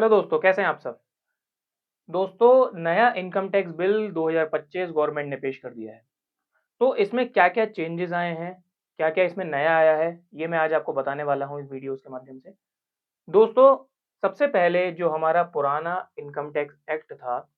Hello दोस्तों, कैसे हैं आप सब? दोस्तों, नया इनकम टैक्स बिल 2025 गवर्नमेंट ने पेश कर दिया है। तो इसमें क्या-क्या चेंजेस आए हैं, क्या-क्या इसमें नया आया है, ये मैं आज आपको बताने वाला हूँ इस वीडियोज़ के माध्यम से। दोस्तों, सबसे पहले जो हमारा पुराना इनकम टैक्स एक्ट था,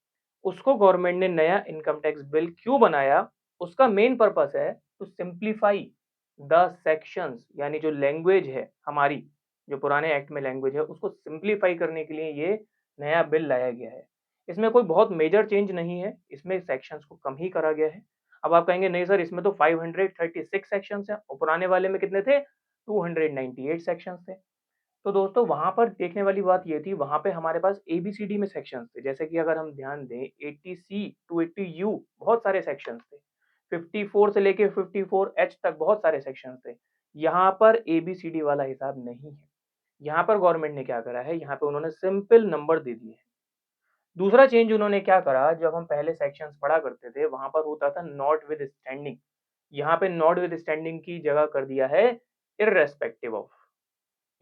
उसको गवर्नमेंट ने नया इनकम टैक्स बिल क्यों बनाया, उसका मेन पर्पस है टू सिम्प्लीफाई द सेक्शंस, यानी जो लैंग्वेज है हमारी, जो पुराने एक्ट में लैंग्वेज है, उसको सिम्प्लीफाई करने के लिए ये नया बिल लाया गया है। इसमें कोई बहुत मेजर चेंज नहीं है, इसमें सेक्शंस को कम ही करा गया है। अब आप कहेंगे नहीं सर, इसमें तो 536 सेक्शंस हैं और पुराने वाले में कितने थे? 298 सेक्शंस थे। तो दोस्तों वहाँ पर देखने वाली बात ये थी, वहाँ पे हमारे पास एबीसीडी में सेक्शंस थे। जैसे कि अगर हम ध्यान दें 80C टू 80U बहुत सारे सेक्शंस थे। 54 से लेके 54H तक बहुत सारे सेक्शंस थे। यहाँ पर एबीसीडी वाला हिसाब नहीं है। यहाँ पर गवर्नमेंट ने क्या करा है, यहाँ पे उन्होंने सिंपल नंबर दे दिए हैं। दूसरा चेंज उन्होंने क्या करा, जब हम पहले सेक्शंस पढ़ा करते थे, वहाँ पर होता था नॉट विद स्टैंडिंग। यहाँ पे नॉट विद स्टैंडिंग की जगह कर दिया है इर्रेस्पेक्टिव ऑफ।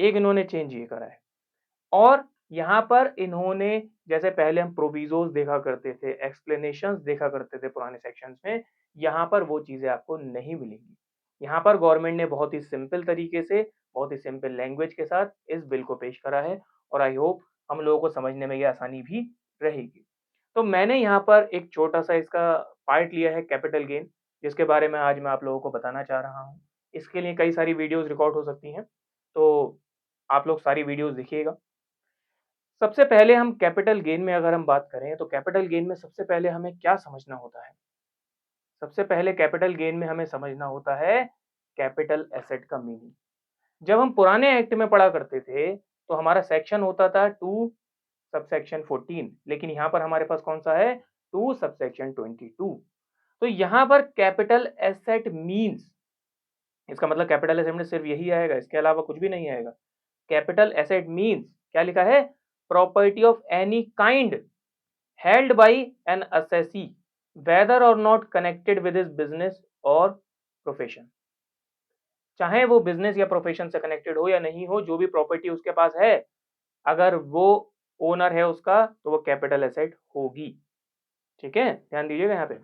एक इन्होंने चेंज ये करा है। और यहाँ पर इन्होंने, जैसे पहले हम प्रोविज़ोज़ देखा करते थे, एक्सप्लेनेशंस देखा करते थे पुराने सेक्शंस में, यहाँ पर वो चीज़ें आपको नहीं मिलेंगी। यहाँ पर गवर्नमेंट ने बहुत ही सिंपल तरीके से, बहुत ही सिंपल लैंग्वेज के साथ इस बिल को पेश करा है और आई होप हम लोगों को समझने में ये आसानी भी रहेगी। तो मैंने यहाँ पर एक छोटा-सा इसका पार्ट लिया है कैपिटल गेन, जिसके बारे में आज मैं आप लोगों को बताना चाह रहा हूँ। इसके लिए कई सारी वीडियोज़ रिकॉर्ड हो सकती हैं, तो आप लोग सारी वीडियोज़ देखिएगा। सबसे पहले हम कैपिटल गेन में अगर हम बात करें, तो कैपिटल गेन में सबसे पहले हमें क्या समझना होता है? सबसे पहले कैपिटल गेन में हमें समझना होता है कैपिटल एसेट का मीनिंग। जब हम पुराने एक्ट में पढ़ा करते थे, तो हमारा सेक्शन होता था 2 सबसेक्शन 14, लेकिन यहाँ पर हमारे पास कौन-सा है? 2 सबसेक्शन 22। तो यहाँ पर कैपिटल एसेट मीन्स, इसका मतलब कैपिटल एसेट में सिर्फ यही आएगा, इसके अलावा कुछ भी नहीं आएगा। कैपिटल एसेट मीन्स क्या लिखा है? Property of any kind held by an assessee whether or not connected with his business or profession। चाहे वो बिजनेस या प्रोफेशन से कनेक्टेड हो या नहीं हो, जो भी प्रॉपर्टी उसके पास है, अगर वो ओनर है उसका, तो वो कैपिटल एसेट होगी। ठीक है, ध्यान दीजिएगा यहाँ पे।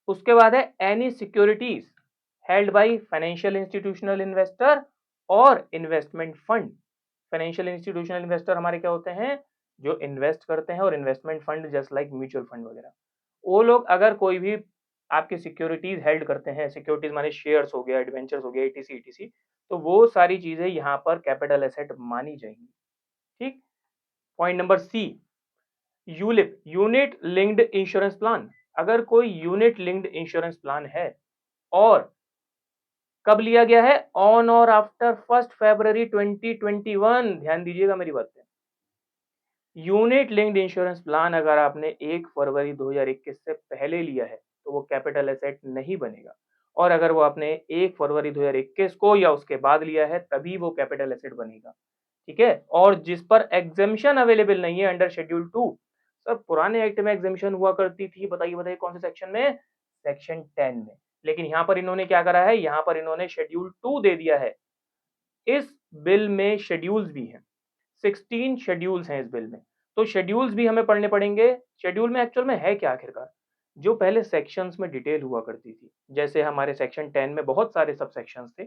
उसके बाद है any securities held by financial institutional investor और investment fund. Financial institutional investor हमारे क्या होते हैं? जो इन्वेस्ट करते हैं, और investment fund just like mutual fund वगैरह। वो लोग अगर कोई भी आपकी सिक्योरिटीज हेल्ड करते हैं, सिक्योरिटीज माने शेयर्स हो गया, डिवेंचर्स हो गया, ईटीसी ईटीसी, तो वो सारी चीजें यहाँ पर कैपिटल एसेट मानी जाएंगी। ठीक। Point number C, ULIP, unit linked insurance plan. अगर कोई यूनिट लिंक्ड इंश्योरेंस प्लान है और कब लिया गया है? ऑन और आफ्टर 1 फरवरी 2021। ध्यान दीजिएगा मेरी बात पे। यूनिट लिंक्ड इंश्योरेंस प्लान अगर आपने 1 फरवरी 2021 से पहले लिया है, तो वो कैपिटल एसेट नहीं बनेगा। और अगर वो आपने 1 फरवरी 2021 को या उसके बाद लिया है, तभी वो कैपिटल एसेट बनेगा। ठीक है? और जिस पर एग्जेम्पशन अवेलेबल नहीं है अंडर शेड्यूल 2, सर पुराने एक्ट में एग्जेम्पशन हुआ करती थी, बताइए कौन से सेक्शन में? सेक्शन 10 में। लेकिन यहाँ पर इन्होंने क्या करा है? यहाँ पर इन्होंने शेड्यूल 2 दे दिया है। इस बिल में शेड्यूल्स भी हैं, 16 शेड्यूल्स हैं इस बिल में। तो शेड्यूल्स भी हमें पढ़ने पड़ेंगे। शेड्यूल में एक्चुअल में है क्या आखिरकार? जो पहले सेक्शंस में डिटेल हुआ करती थी, जैसे हमारे सेक्शन 10 में बहुत सारे सब सेक्शंस थे,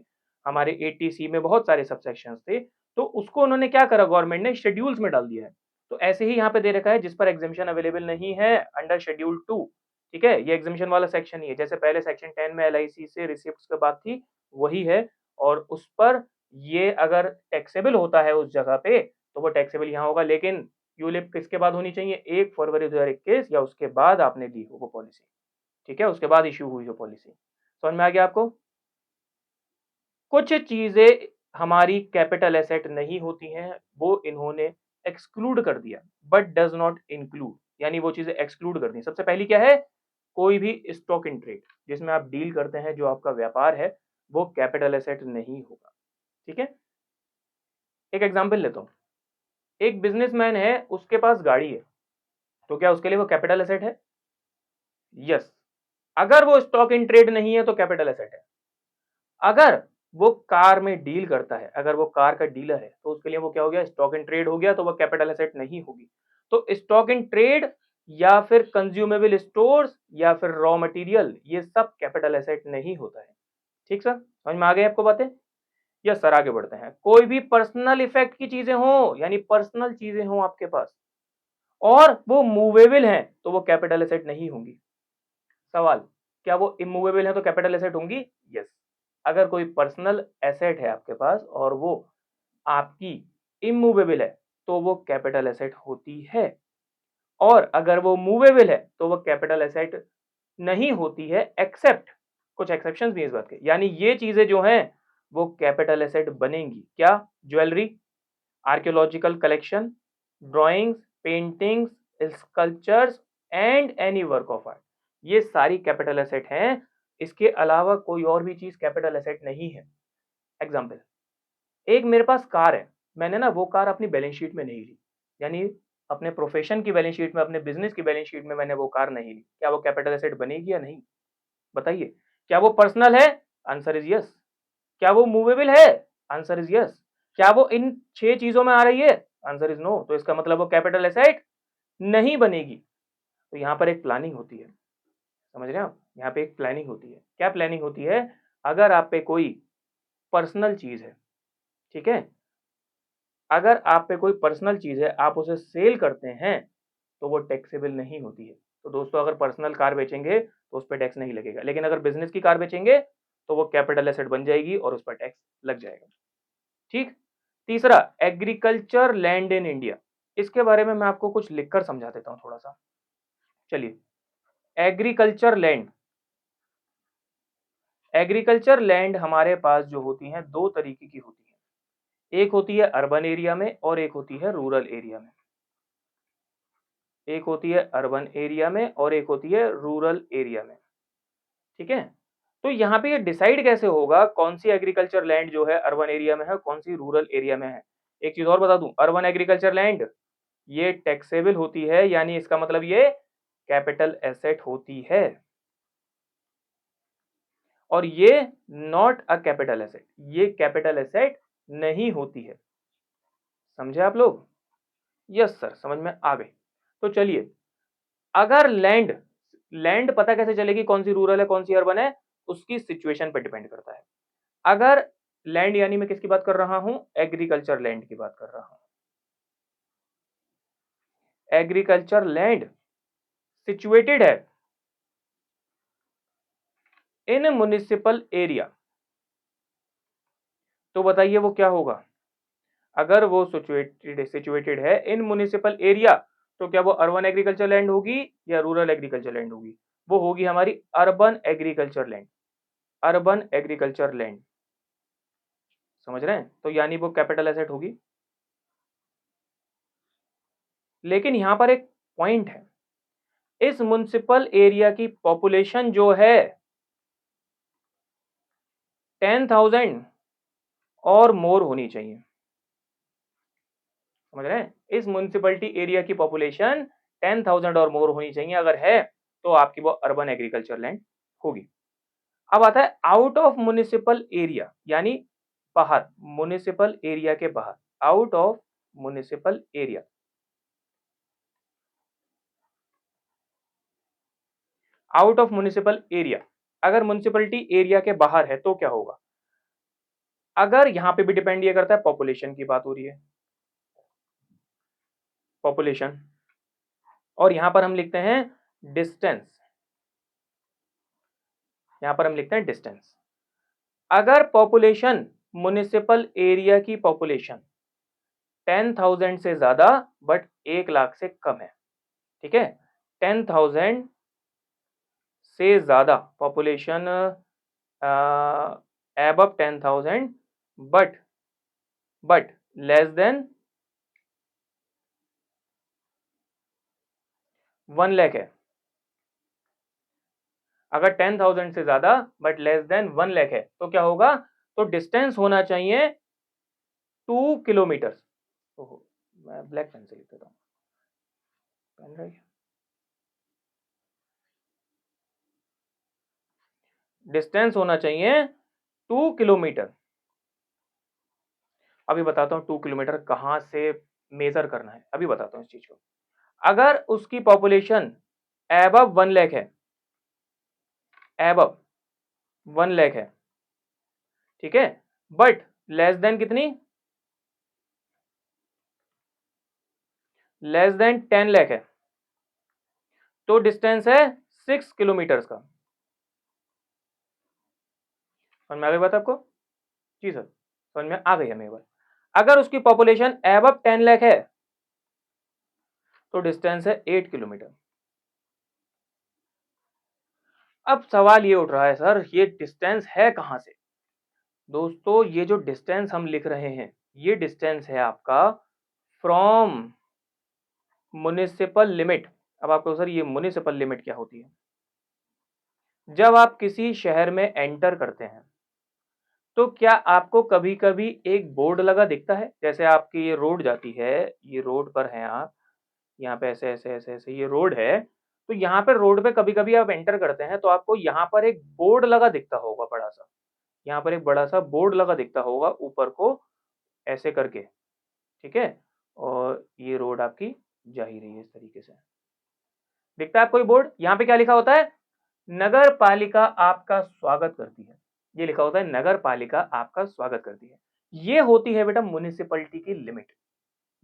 हमारे 80C में बहुत सारे सब सेक्शंस थे, तो उसको उन्होंने क्या करा, गवर्नमेंट ने शेड्यूल्स में डाल दिया है। तो ऐसे ही यहाँ पे दे रखा है, जिस पर एग्जेम्पशन अवेलेबल नहीं है अंडर शेड्यूल 2। ठीक है, ये एग्जेम्पशन वाला सेक्शन ही है। जैसे पहले सेक्शन 10 में एलआईसी से रिसिप्ट्स की बात थी, वही है। और उस पर ये अगर टैक्सेबल होता है उस जगह पे, तो वो टैक्सेबल यहाँ होगा। लेकिन यूलिप किसके बाद होनी चाहिए? 1 फरवरी 2021 या उसके बाद आपने ली हो वो पॉलिसी। ठीक है, उसके बाद इश्यू हुई हो पॉलिसी। समझ में आ गया आपको? कुछ चीजें हमारी कैपिटल एसेट नहीं होती हैं, वो इन्होंने एक्सक्लूड कर दिया, बट डज नॉट इंक्लूड, यानी वो चीजें एक्सक्लूड कर दी। सबसे पहली क्या है? कोई भी स्टॉक इन ट्रेड जिसमें आप डील करते हैं, जो आपका व्यापार है, वो कैपिटल एसेट नहीं होगा। ठीक है, एक एग्जांपल लेता हूँ। एक बिजनेसमैन है, उसके पास गाड़ी है, तो क्या उसके लिए वो कैपिटल एसेट है? यस। अगर वो स्टॉक इन ट्रेड नहीं है तो कैपिटल एसेट है। अगर वो कार में डील करता है, अगर वो कार का डीलर है तो उसके लिए वो क्या हो गया, स्टॉक इन ट्रेड हो गया, तो वो कैपिटल एसेट नहीं होगी। तो स्टॉक इन ट्रेड या फिर कंज्यूमेबल स्टोर्स या फिर रॉ मटेरियल, ये सब कैपिटल एसेट नहीं होता है। ठीक सर, समझ में आ गई आपको बातें? यस सर, आगे बढ़ते हैं। कोई भी पर्सनल इफेक्ट की चीजें हो, यानी पर्सनल चीजें हो आपके पास और वो मूवेबल हैं, तो वो कैपिटल एसेट नहीं होंगी। सवाल, क्या वो इमूवेबल है तो कैपिटल एसेट होंगी? यस। अगर कोई पर्सनल एसेट है आपके पास और वो आपकी इमूवेबल है तो वो कैपिटल एसेट होती है, और अगर वो मूवेबल है तो वो कैपिटल एसेट नहीं होती है, एक्सेप्ट कुछ एक्सेप्शंस भी हैं इस बात के, यानी ये चीजें जो हैं वो कैपिटल एसेट बनेंगी। क्या? Jewellery, archaeological collection, drawings, paintings, sculptures and any work of art, ये सारी कैपिटल एसेट हैं। इसके अलावा कोई और भी चीज कैपिटल एसेट नहीं है। एग्जाम्पल, एक मेरे पास कार है, मैंने ना वो कार अपनी बैलेंस शीट में नहीं ली, यानी अपने प्रोफेशन की बैलेंस शीट में, अपने बिजनेस की बैलेंस शीट में मैंने वो कार नहीं ली, क्या वो कैपिटल एसेट बनेगी या नहीं? बताइए। क्या वो पर्सनल है? Answer is yes. क्या वो मूवेबल है? Answer is yes. क्या वो इन 6 चीजों में आ रही है? Answer is no. तो इसका मतलब वो कैपिटल एसेट नहीं बनेगी। तो यहां पर एक प्लानिंग होती है, समझ रहे हैं आप? यहाँ पे एक प्लानिंग होती है। क्या प्लानिंग होती है? अगर आप पे कोई पर्सनल चीज है, ठीक है, अगर आप पे कोई पर्सनल चीज है, आप उसे सेल करते हैं तो वो टैक्सेबल नहीं होती है। तो दोस्तों, अगर पर्सनल कार बेचेंगे तो उस पर टैक्स नहीं लगेगा, लेकिन अगर बिजनेस की कार बेचेंगे तो वो कैपिटल एसेट बन जाएगी और उस पर टैक्स लग जाएगा। ठीक। तीसरा, एग्रीकल्चर लैंड इन इंडिया। इसके बारे में मैं आपको कुछ लिखकर समझा देता हूं थोड़ा सा। चलिए, एग्रीकल्चर लैंड, एग्रीकल्चर लैंड हमारे पास जो होती हैं दो तरीके की होती हैं। एक होती है अर्बन एरिया में और एक होती है रूरल एरिया में। एक होती है अर्बन एरिया में और एक होती है रूरल एरिया में। ठीक है। तो यहाँ पे ये डिसाइड कैसे होगा कौन सी एग्रीकल्चर लैंड जो है अर्बन एरिया में है, कौन सी रूरल एरिया में है? एक चीज और बता दूं, अर्बन एग्रीकल्चर लैंड ये टैक्सेबल होती है, यानी इसका मतलब ये कैपिटल एसेट होती है, और ये नॉट अ कैपिटल एसेट, ये कैपिटल एसेट नहीं होती है। समझे आप लोग? यस सर, समझ में आ गई। तो चलिए, अगर लैंड, लैंड पता कैसे चलेगी कौन सी रूरल है कौन सी अर्बन है? उसकी सिचुएशन पर डिपेंड करता है। अगर लैंड, यानी मैं किसकी बात कर रहा हूं? एग्रीकल्चर लैंड की बात कर रहा हूं। एग्रीकल्चर लैंड सिचुएटेड है इन म्युनिसिपल एरिया, तो बताइए वो क्या होगा? अगर वो सिचुएटेड है इन म्युनिसिपल एरिया, तो क्या वो अर्बन एग्रीकल्चर लैंड होगी या रूरल एग्रीकल्चर लैंड होगी? वो होगी हमारी urban agriculture land. Urban agriculture land, समझ रहे हैं? तो यानी वो कैपिटल एसेट होगी। लेकिन यहां पर एक पॉइंट है, इस म्युनिसिपल एरिया की पॉपुलेशन जो है 10,000 और मोर होनी चाहिए। समझ रहे हैं? इस म्युनिसिपलिटी एरिया की पॉपुलेशन 10,000 और मोर होनी चाहिए, अगर है तो आपकी वो अर्बन एग्रीकल्चर लैंड होगी। अब आता है आउट ऑफ म्युनिसिपल एरिया, यानी बाहर, म्युनिसिपल एरिया के बाहर, out of municipal area. Out of municipal area, अगर म्युनिसिपलिटी एरिया के बाहर है तो क्या होगा? अगर यहां पे भी डिपेंड ये करता है, पॉपुलेशन की बात हो रही है, पॉपुलेशन, और यहां पर हम लिखते हैं डिस्टेंस, यहां पर हम लिखते हैं डिस्टेंस। अगर पॉपुलेशन, म्युनिसिपल एरिया की पॉपुलेशन 10,000 से ज्यादा बट 1 लाख से कम है, ठीक है, 10,000 से ज्यादा population, above 10,000 but less than 1 lakh है। अगर 10,000 से ज्यादा बट लेस देन 1 लाख है तो क्या होगा? तो डिस्टेंस होना चाहिए 2 किलोमीटर। ओहो, मैं ब्लैक पेन से लिख देता हूँ, पेन रही है। डिस्टेंस होना चाहिए 2 किलोमीटर। अभी बताता हूँ 2 किलोमीटर कहाँ से मेजर करना है, अभी बताता हूँ इस चीज को। अगर उसकी पॉपुलेशन एबव 1 लाख है, एबव 1 लाख है, ठीक है, बट लेस देन कितनी, लेस देन 10 लाख है, तो डिस्टेंस है 6 किलोमीटर का। समझ में आ गई बात आपको? जी सर, समझ में आ गई है मेरी बात। अगर उसकी पॉपुलेशन एबव 10 लाख है तो डिस्टेंस है 8 किलोमीटर। अब सवाल ये उठ रहा है सर ये डिस्टेंस है कहां से? दोस्तों ये जो डिस्टेंस हम लिख रहे हैं ये डिस्टेंस है आपका फ्रॉम म्युनिसिपल लिमिट। अब आपको सर ये म्युनिसिपल लिमिट क्या होती है? जब आप किसी शहर में एंटर करते हैं तो क्या आपको कभी कभी एक बोर्ड लगा दिखता है? जैसे आपकी ये रोड जाती है, ये रोड पर हैं आप, यहाँ पे ऐसे ऐसे ऐसे ऐसे ये रोड है, तो यहाँ पे रोड पे कभी कभी आप एंटर करते हैं तो आपको यहाँ पर एक बोर्ड लगा दिखता होगा बड़ा सा, यहाँ पर एक बड़ा सा बोर्ड लगा दिखता होगा ऊपर को ऐसे करके, ठीक है, और ये रोड आपकी जा ही रही है इस तरीके से, दिखता है आपको ये बोर्ड? यहाँ पे क्या लिखा होता है? नगर पालिका आपका स्वागत करती है। ये लिखा होता है नगर पालिका आपका स्वागत करती है। ये होती है बेटा म्युनिसिपैलिटी की लिमिट,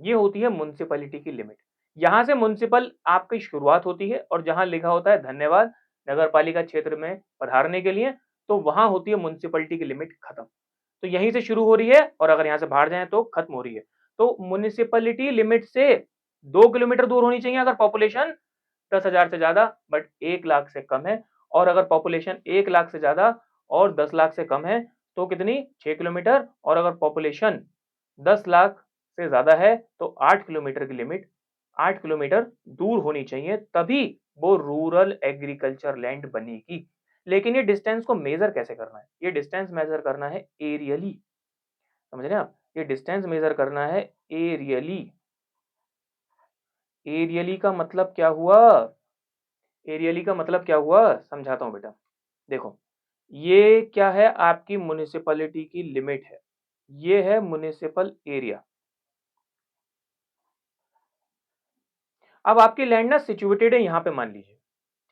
ये होती है म्युनिसिपैलिटी की लिमिट। यहां से म्युनिसिपल आपकी शुरुआत होती है और जहां लिखा होता है धन्यवाद नगर पालिका क्षेत्र में पधारने के लिए, तो वहां होती है म्युनिसिपैलिटी की लिमिट खत्म। तो यहीं से शुरू हो रही है और अगर यहां से बाहर जाए तो खत्म हो रही है। तो म्युनिसिपैलिटी लिमिट से 2 किलोमीटर दूर होनी चाहिए अगर पॉपुलेशन 10,000 से ज्यादा बट 1 लाख से कम है, और अगर पॉपुलेशन 1 लाख से ज्यादा और 10 लाख से कम है तो कितनी, 6 किलोमीटर, और अगर पॉपुलेशन 10 लाख से ज्यादा है तो 8 किलोमीटर की लिमिट, 8 किलोमीटर दूर होनी चाहिए, तभी वो रूरल एग्रीकल्चर लैंड बनेगी। लेकिन ये डिस्टेंस को मेजर कैसे करना है? ये डिस्टेंस मेजर करना है एरियली, समझ रहे हैं आप? ये डिस्टेंस मेजर करना है एरियली। एरियली का मतलब क्या हुआ? एरियली का मतलब क्या हुआ समझाता हूं बेटा। देखो ये क्या है, आपकी म्युनिसिपैलिटी की लिमिट है, ये है म्युनिसिपल एरिया। अब आपकी लैंड ना सिचुएटेड है यहाँ पे, मान लीजिए,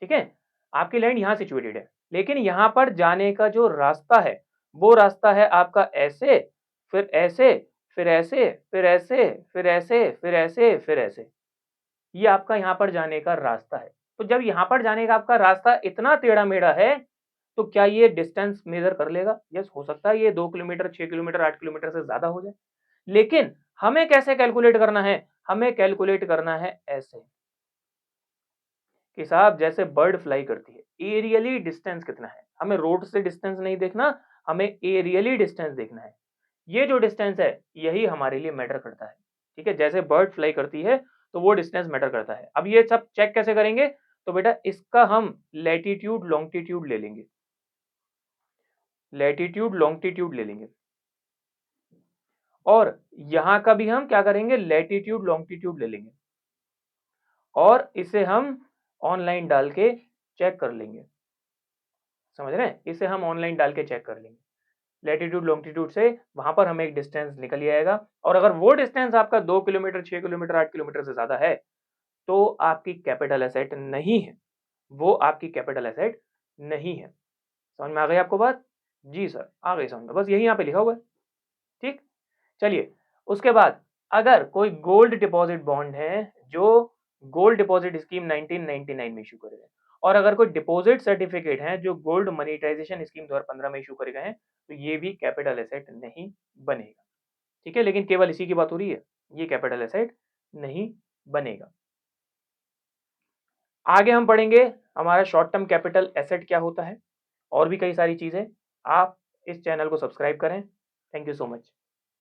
ठीक है, आपकी लैंड यहाँ सिचुएटेड है, लेकिन यहाँ पर जाने का जो रास्ता है वो रास्ता है आपका ऐसे, फिर ऐसे, फिर ऐसे, फिर ऐसे, फिर ऐसे, फिर ऐसे, फिर ऐसे, ये आपका यहाँ पर जाने का रास्ता है। तो जब यहाँ पर जाने का आपका रास्ता इतना टेढ़ा मेढ़ा है तो क्या ये डिस्टेंस मेजर कर लेगा? यस, हो सकता है ये 2 किलोमीटर, 6 किलोमीटर, 8 किलोमीटर से ज्यादा हो जाए, लेकिन हमें कैसे कैलकुलेट करना है? हमें कैलकुलेट करना है ऐसे कि साहब जैसे बर्ड फ्लाई करती है, एरियली डिस्टेंस कितना है, हमें रोड से डिस्टेंस नहीं देखना, हमें एरियली डिस्टेंस देखना है। ये जो डिस्टेंस है यही हमारे लिए मैटर करता है, ठीक है, जैसे बर्ड फ्लाई करती है तो वो डिस्टेंस मैटर करता है। अब ये सब चेक कैसे करेंगे? तो बेटा इसका हम लैटिट्यूड लॉन्गिट्यूड ले लेंगे, लैटिट्यूड लॉन्गिट्यूड ले लेंगे, और यहां का भी हम क्या करेंगे, लैटिट्यूड लॉन्गिट्यूड ले लेंगे, और इसे हम ऑनलाइन डाल के चेक कर लेंगे। समझ रहे हैं? इसे हम ऑनलाइन डाल के चेक कर लेंगे, लैटिट्यूड लॉन्गिट्यूड से वहां पर हमें एक डिस्टेंस निकल ही आएगा, और अगर वो डिस्टेंस आपका 2 किलोमीटर, 6 किलोमीटर, 8 किलोमीटर से ज्यादा है तो आपकी कैपिटल एसेट नहीं है, वो आपकी कैपिटल एसेट नहीं है। समझ में आ गई आपको बात? जी सर, आ गई समझ में, बस यही यहाँ पे लिखा हुआ है, ठीक। चलिए, उसके बाद अगर कोई गोल्ड डिपॉजिट बॉन्ड है जो गोल्ड डिपॉजिट स्कीम 1999 में इशू करे गए, और अगर कोई डिपॉजिट सर्टिफिकेट है जो गोल्ड मनीटाइजेशन स्कीम 2015 में इशू करे गए हैं, तो ये भी कैपिटल एसेट नहीं बनेगा, ठीक है, लेकिन केवल इसी की बात हो रही है, ये कैपिटल एसेट नहीं बनेगा। आगे हम पढ़ेंगे हमारा शॉर्ट टर्म कैपिटल एसेट क्या होता है, और भी कई सारी चीजें। आप इस चैनल को सब्सक्राइब करें। Thank you so much.